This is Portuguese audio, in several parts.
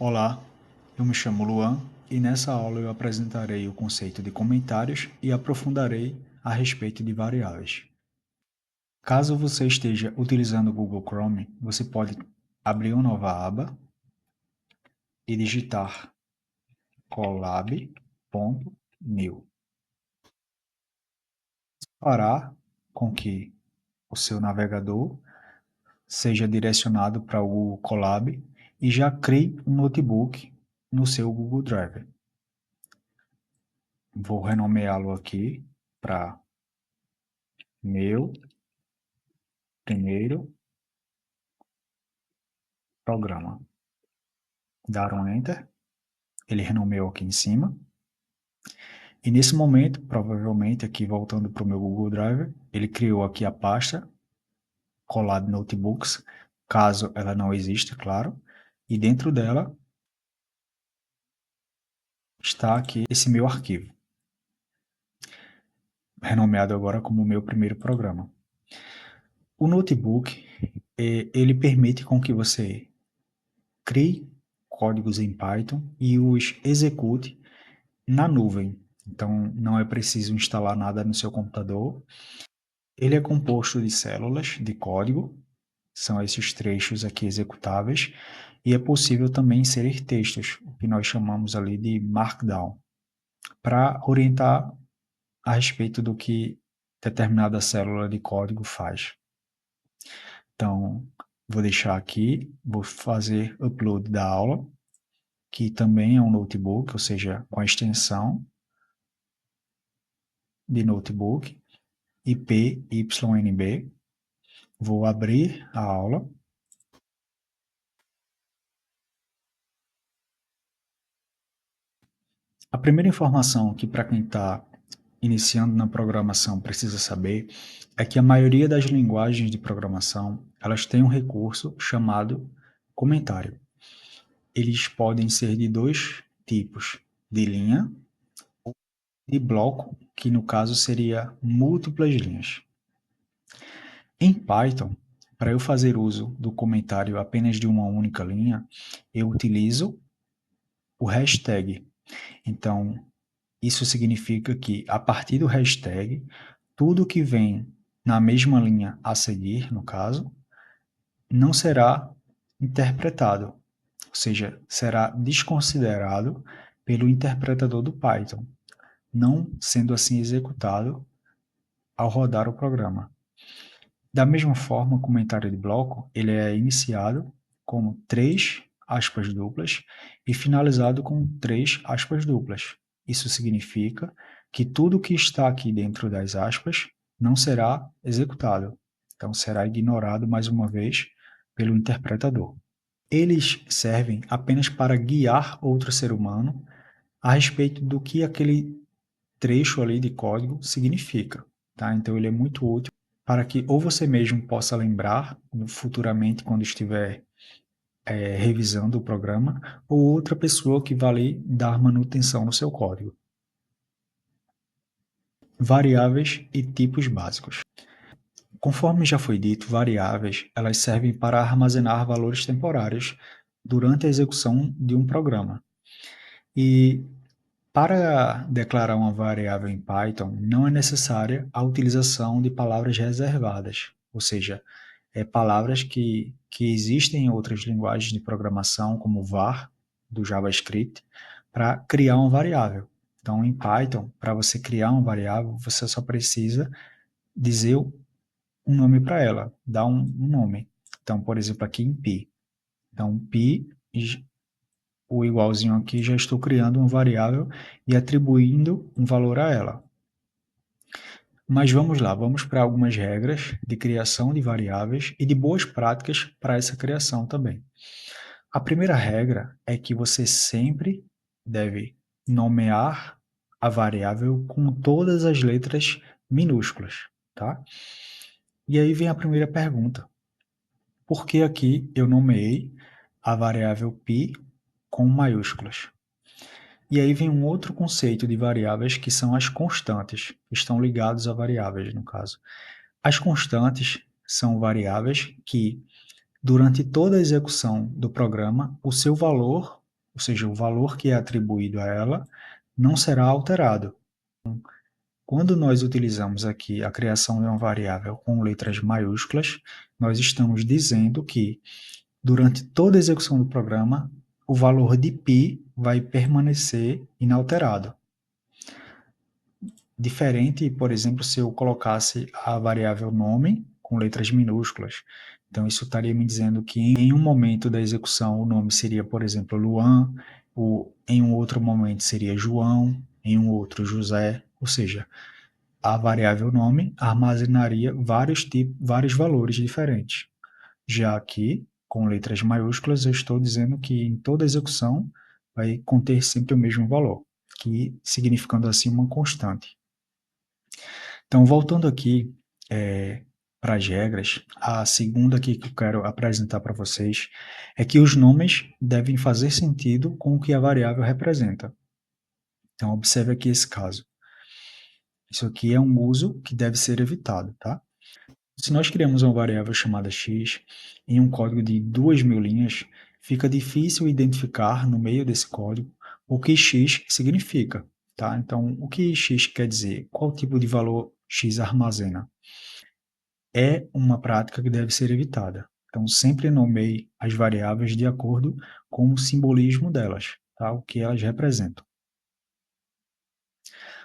Olá, eu me chamo Luan e nessa aula eu apresentarei o conceito de comentários e aprofundarei a respeito de variáveis. Caso você esteja utilizando o Google Chrome, você pode abrir uma nova aba e digitar colab.new. Fará com que o seu navegador seja direcionado para o Google Colab e já crie um notebook no seu Google Drive. Vou renomeá-lo aqui para meu primeiro programa. Dar um Enter, ele renomeou aqui em cima. E nesse momento, provavelmente aqui voltando para o meu Google Drive, ele criou aqui a pasta Colab Notebooks, caso ela não exista, claro. E dentro dela está aqui esse meu arquivo, renomeado agora como meu primeiro programa. O notebook, ele permite com que você crie códigos em Python e os execute na nuvem. Então, não é preciso instalar nada no seu computador. Ele é composto de células de código, são esses trechos aqui executáveis, e é possível também inserir textos, o que nós chamamos ali de Markdown, para orientar a respeito do que determinada célula de código faz. Então, vou deixar aqui, vou fazer upload da aula, que também é um notebook, ou seja, com a extensão de notebook, IPYNB. Vou abrir a aula. A primeira informação que para quem está iniciando na programação precisa saber é que a maioria das linguagens de programação elas têm um recurso chamado comentário. Eles podem ser de dois tipos, de linha ou de bloco, que no caso seria múltiplas linhas. Em Python, para eu fazer uso do comentário apenas de uma única linha, eu utilizo o hashtag. Então, isso significa que, a partir do hashtag, tudo que vem na mesma linha a seguir, no caso, não será interpretado, ou seja, será desconsiderado pelo interpretador do Python, não sendo assim executado ao rodar o programa. Da mesma forma, o comentário de bloco ele é iniciado com três aspas duplas e finalizado com três aspas duplas. Isso significa que tudo que está aqui dentro das aspas não será executado. Então, será ignorado mais uma vez pelo interpretador. Eles servem apenas para guiar outro ser humano a respeito do que aquele trecho ali de código significa. Tá? Então, ele é muito útil para que ou você mesmo possa lembrar futuramente quando estiver revisando o programa, ou outra pessoa que vai ali dar manutenção no seu código. Variáveis e tipos básicos. Conforme já foi dito, variáveis elas servem para armazenar valores temporários durante a execução de um programa. E para declarar uma variável em Python, não é necessária a utilização de palavras reservadas, ou seja, palavras que existem em outras linguagens de programação, como var, do JavaScript, para criar uma variável. Então, em Python, para você criar uma variável, você só precisa dizer um nome para ela, dar um nome. Então, por exemplo, aqui em pi. Então, pi, o igualzinho aqui, já estou criando uma variável e atribuindo um valor a ela. Mas vamos lá, vamos para algumas regras de criação de variáveis e de boas práticas para essa criação também. A primeira regra é que você sempre deve nomear a variável com todas as letras minúsculas, tá? E aí vem a primeira pergunta. Por que aqui eu nomeei a variável π com maiúsculas? E aí vem um outro conceito de variáveis que são as constantes, que estão ligados a variáveis, no caso. As constantes são variáveis que, durante toda a execução do programa, o seu valor ou seja, o valor que é atribuído a ela não será alterado. Quando nós utilizamos aqui a criação de uma variável com letras maiúsculas, nós estamos dizendo que, durante toda a execução do programa, o valor de π vai permanecer inalterado. Diferente, por exemplo, se eu colocasse a variável nome com letras minúsculas. Então, isso estaria me dizendo que em um momento da execução o nome seria, por exemplo, Luan, em um outro momento seria João, em um outro José, ou seja, a variável nome armazenaria vários valores diferentes. Já aqui, com letras maiúsculas, eu estou dizendo que em toda execução vai conter sempre o mesmo valor, que significando assim uma constante. Então, voltando aqui para as regras, a segunda aqui que eu quero apresentar para vocês é que os nomes devem fazer sentido com o que a variável representa. Então, observe aqui esse caso. Isso aqui é um uso que deve ser evitado, tá? Se nós criamos uma variável chamada x em um código de 2.000 linhas, fica difícil identificar no meio desse código o que x significa, tá? Então, o que x quer dizer? Qual tipo de valor x armazena? É uma prática que deve ser evitada. Então, sempre nomeie as variáveis de acordo com o simbolismo delas, tá? O que elas representam.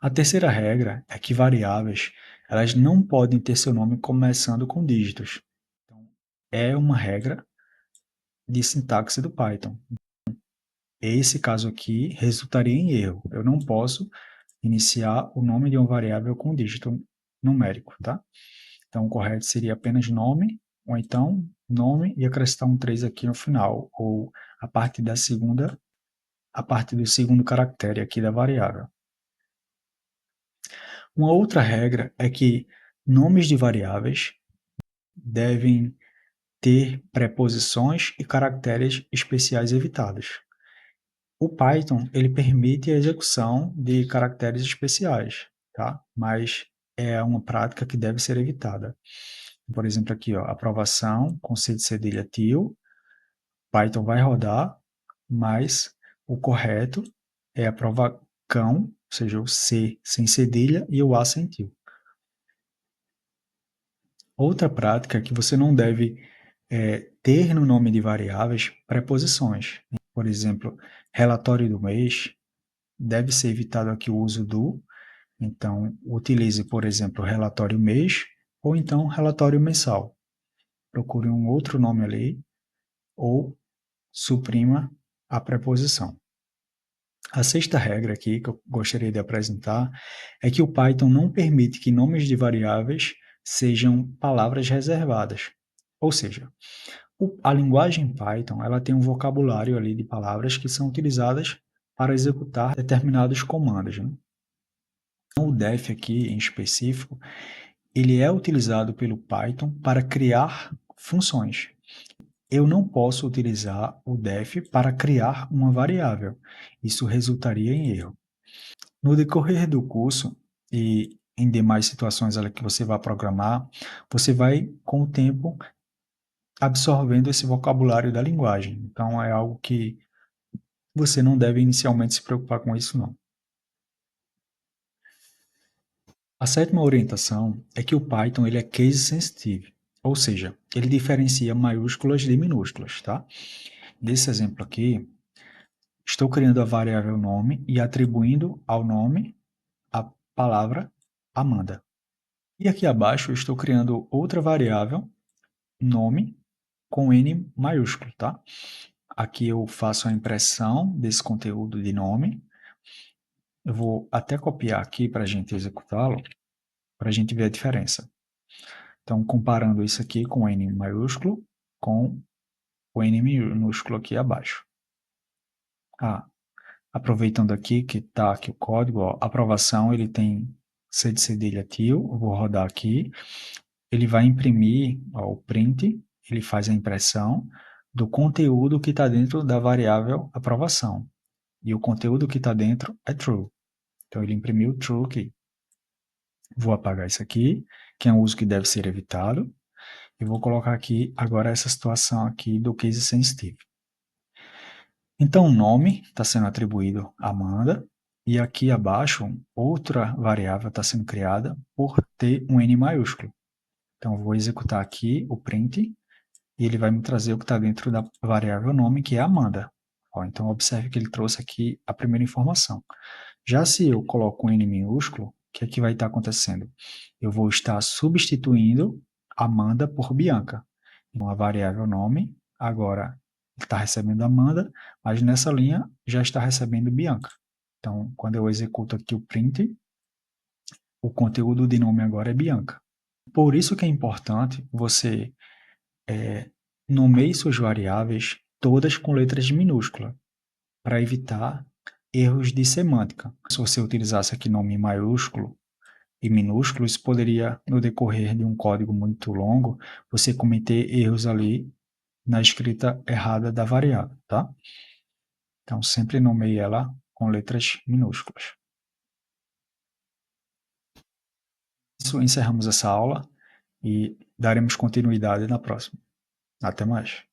A terceira regra é que variáveis elas não podem ter seu nome começando com dígitos. Então, é uma regra de sintaxe do Python. Esse caso aqui resultaria em erro. Eu não posso iniciar o nome de uma variável com dígito numérico, tá? Então, o correto seria apenas nome, ou então nome e acrescentar um 3 aqui no final, ou a parte da segunda, a parte do segundo caractere aqui da variável. Uma outra regra é que nomes de variáveis devem ter preposições e caracteres especiais evitados. O Python, ele permite a execução de caracteres especiais, tá? Mas é uma prática que deve ser evitada. Por exemplo, aqui, ó, aprovação com C de cedilha til, Python vai rodar, mas o correto é aprovacão, ou seja, o C sem cedilha e o A sem til. Outra prática é que você não deve ter no nome de variáveis preposições. Por exemplo, relatório do mês, deve ser evitado aqui o uso do. Então, utilize, por exemplo, relatório mês ou então relatório mensal. Procure um outro nome ali ou suprima a preposição. A sexta regra aqui que eu gostaria de apresentar é que o Python não permite que nomes de variáveis sejam palavras reservadas. Ou seja, a linguagem Python ela tem um vocabulário ali de palavras que são utilizadas para executar determinados comandos, né? Então, o def aqui em específico, ele é utilizado pelo Python para criar funções. Eu não posso utilizar o def para criar uma variável. Isso resultaria em erro. No decorrer do curso e em demais situações ali que você vai programar, você vai, com o tempo, absorvendo esse vocabulário da linguagem. Então, é algo que você não deve inicialmente se preocupar com isso, não. A sétima orientação é que o Python ele é case sensitive, ou seja, ele diferencia maiúsculas de minúsculas, tá? Nesse exemplo aqui, estou criando a variável nome e atribuindo ao nome a palavra Amanda. E aqui abaixo eu estou criando outra variável nome com N maiúsculo, tá? Aqui eu faço a impressão desse conteúdo de nome. Eu vou até copiar aqui para a gente executá-lo, para a gente ver a diferença. Então, comparando isso aqui com o N maiúsculo com o N minúsculo aqui abaixo. Ah, aproveitando aqui que está aqui o código, ó, aprovação, ele tem C de cedilha til, eu vou rodar aqui, ele vai imprimir ó, o print, ele faz a impressão do conteúdo que está dentro da variável aprovação. E o conteúdo que está dentro é true. Então, ele imprimiu true aqui. Vou apagar isso aqui, que é um uso que deve ser evitado. E vou colocar aqui agora essa situação aqui do case sensitive. Então, o nome está sendo atribuído a Amanda, e aqui abaixo, outra variável está sendo criada por ter um N maiúsculo. Então, eu vou executar aqui o print, e ele vai me trazer o que está dentro da variável nome, que é Amanda. Ó, então, observe que ele trouxe aqui a primeira informação. Já se eu coloco um N minúsculo, o que é que vai estar acontecendo? Eu vou estar substituindo Amanda por Bianca. Então, a variável nome, agora está recebendo Amanda, mas nessa linha já está recebendo Bianca. Então, quando eu executo aqui o print, o conteúdo de nome agora é Bianca. Por isso que é importante você nomeie suas variáveis todas com letras minúsculas, para evitar erros de semântica. Se você utilizasse aqui nome maiúsculo e minúsculo, isso poderia, no decorrer de um código muito longo, você cometer erros ali na escrita errada da variável, tá? Então, sempre nomeie ela com letras minúsculas. Isso, encerramos essa aula e daremos continuidade na próxima. Até mais.